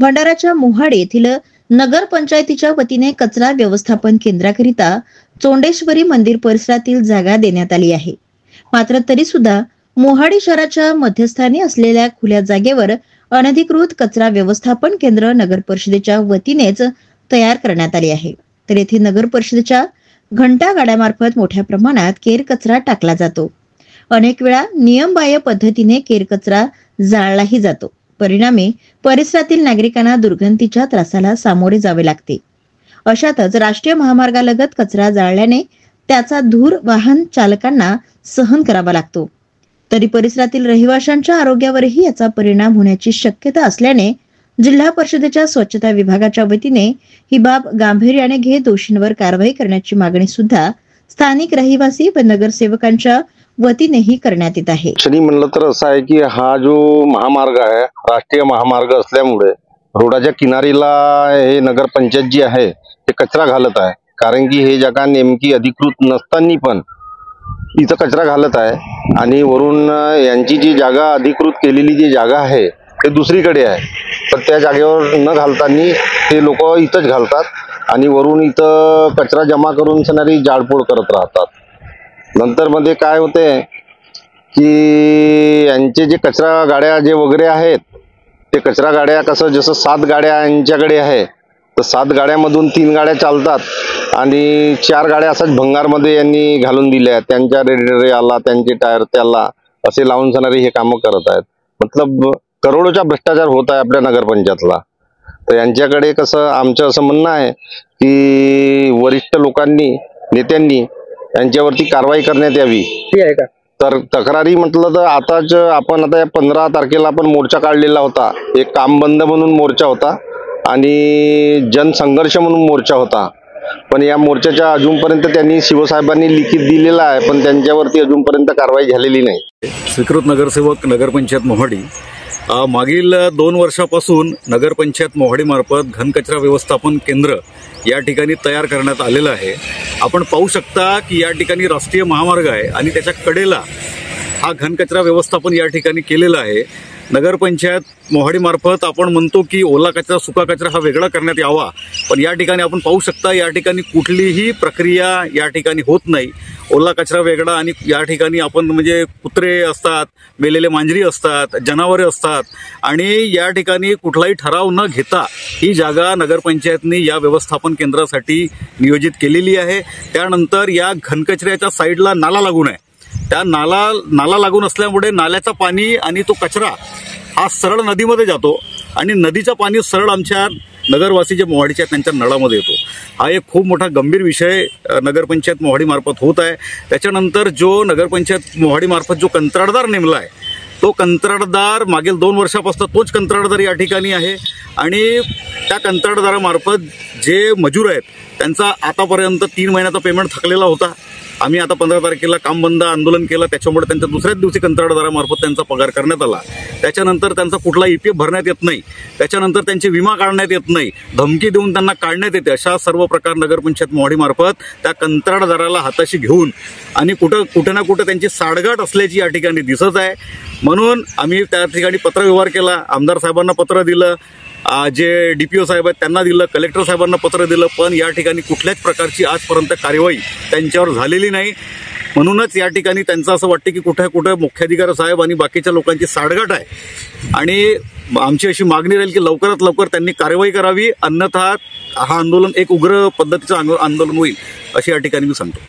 भंडाराच्या मोहाडी येथील नगर पंचायतीच्या वतीने कचरा व्यवस्थापन केंद्राकरिता चोंडेश्वरी मंदिर परिसरातील जागा देण्यात आली आहे. मात्र तरी सुद्धा मोहाडी शहराच्या मध्यस्थानी असलेल्या खुल्या जागेवर अनधिकृत कचरा व्यवस्थापन केंद्र नगर परिषदेच्या वतीनेच तयार करण्यात आले आहे. तर येथे नगर परिषदेच्या घंटा गाड्यामार्फत मोठ्या प्रमाणात केर कचरा टाकला जातो. अनेक वेळा नियमबाह्य पद्धतीने केर कचरा जाळलाही जातो. परिणामी परिसरातील नागरिकांना दुर्गंधीच्या त्रासाला सामोरे जावे लागते. अशातच राष्ट्रीय महामार्गालगत कचरा जाळल्याने त्याचा धूर वाहन चालकांना सहन करावा लागतो. तरी परिसरातील रहिवाशांच्या आरोग्यावरही याचा परिणाम होण्याची शक्यता असल्याने जिल्हा परिषदेच्या स्वच्छता विभागाच्या वतीने ही बाब गांभीर्याने घेत दोषींवर कारवाई करण्याची मागणी सुद्धा स्थानिक रहिवासी व नगरसेवकांच्या वतीनेही करण्यात येत आहे. म्हणलं तर असं आहे की हा जो महामार्ग आहे राष्ट्रीय महामार्ग असल्यामुळे रोडाच्या किनारीला हे नगरपंचायत जी आहे ते कचरा घालत आहे. कारण की हे जागा नेमकी अधिकृत नसताना पण इथं कचरा घालत आहे आणि वरून यांची जी जागा अधिकृत केलेली जी जागा आहे ते दुसरीकडे आहे. तर त्या जागेवर न घालताना ते लोक इथंच घालतात आणि वरून इथं कचरा जमा करून सणारी जाळपोळ करत राहतात. नंतर मध्ये काय होते की यांचे जे कचरा गाड्या जे वगैरे आहेत ते कचरा गाड्या कसं जसं 7 गाड्या यांच्याकडे आहे तर 7 गाड्यामधून 3 गाड्या चालतात आणि 4 गाड्या असाच भंगारमध्ये यांनी घालून दिल्या. त्यांच्या रेडिएटर आला त्यांचे टायर त्याला असे लावून सणारी हे कामं करत आहेत. मतलब करोडोचा भ्रष्टाचार होत आहे आपल्या नगरपंचायतला. तर यांच्याकडे कसं आमचं असं म्हणणं आहे की वरिष्ठ लोकांनी नेत्यांनी यांच्यावरती कारवाई करण्यात यावी. तर तक्रारी म्हटलं तर आताच आपण आता 15 तारखेला आपण मोर्चा काढलेला होता. एक काम बंद म्हणून मोर्चा होता आणि जनसंघर्ष म्हणून मोर्चा होता. पण या मोर्चाच्या अजूनपर्यंत त्यांनी शिवसाहेबांनी लिखित दिलेला आहे पण त्यांच्यावरती अजूनपर्यंत कारवाई झालेली नाही. स्वीकृत नगरसेवक नगरपंचायत मोहाडी मागील 2 वर्षापासून नगरपंचायत मोहाडीमार्फत घनकचरा व्यवस्थापन केंद्र या ठिकाणी तयार करण्यात आलेलं आहे. आपण पाहू शकता की या ठिकाणी राष्ट्रीय महामार्ग आहे आणि त्याच्या कडेला हा घनकचरा व्यवस्थापन या ठिकाणी केलेला आहे. नगरपंचायत मोहाडीमार्फत आपण म्हणतो की ओला कचरा सुका कचरा हा वेगळा करण्यात यावा, पण या ठिकाणी आपण पाहू शकता या ठिकाणी कुठलीही प्रक्रिया या ठिकाणी होत नाही. ओला कचरा वेगळा आणि या ठिकाणी आपण म्हणजे कुत्रे असतात, मेलेले मांजरी असतात, जनावरे असतात आणि या ठिकाणी कुठलाही ठराव न घेता ही जागा नगरपंचायतने या व्यवस्थापन केंद्रासाठी नियोजित केलेली आहे. त्यानंतर या घनकचऱ्याच्या साईडला नाला लागून आहे. त्या नाला लागून असल्यामुळे नाल्याचं पाणी आणि तो कचरा हा सरळ नदीमध्ये जातो आणि नदीचं पाणी सरळ आमच्या नगरवासी जे मोहाडीचे आहेत त्यांच्या नळामध्ये येतो. हा एक खूप मोठा गंभीर विषय नगरपंचायत मोहाडीमार्फत होत आहे. त्याच्यानंतर जो नगरपंचायत मोहाडीमार्फत जो कंत्राटदार नेमला आहे तो कंत्राटदार मागील 2 वर्षापासून तोच कंत्राटदार या ठिकाणी आहे आणि त्या कंत्राटदारामार्फत जे मजूर आहेत त्यांचा आतापर्यंत 3 महिन्याचा पेमेंट थकलेला होता. आम्ही आता 15 तारखेला काम बंद आंदोलन केलं, त्याच्यामुळे त्यांच्या दुसऱ्याच दिवशी कंत्राटदारामार्फत त्यांचा पगार करण्यात आला. त्याच्यानंतर त्यांचा कुठला EPF भरण्यात येत नाही, त्याच्यानंतर त्यांचे विमा काढण्यात येत नाही, धमकी देऊन त्यांना काढण्यात येते. अशा सर्व प्रकार नगरपंचायत मोहाडीमार्फत त्या कंत्राटदाराला हाताशी घेऊन आणि कुठे ना कुठे त्यांची साडगाठ असल्याची या ठिकाणी दिसत आहे. म्हणून आम्ही त्या ठिकाणी पत्रव्यवहार केला, आमदार साहेबांना पत्र दिलं, जे DPO साहेब आहेत त्यांना दिलं, कलेक्टर साहेबांना पत्र दिलं, पण या ठिकाणी कुठल्याच प्रकारची आजपर्यंत कार्यवाही त्यांच्यावर झालेली नाही. म्हणूनच या ठिकाणी त्यांचं असं वाटतं की कुठे मुख्याधिकारी साहेब आणि बाकीच्या लोकांची साडगाठ आहे आणि आमची अशी मागणी राहील की लवकरात लवकर त्यांनी कारवाई करावी, अन्यथा हा आंदोलन एक उग्र पद्धतीचं आंदोलन होईल अशी या ठिकाणी मी सांगतो.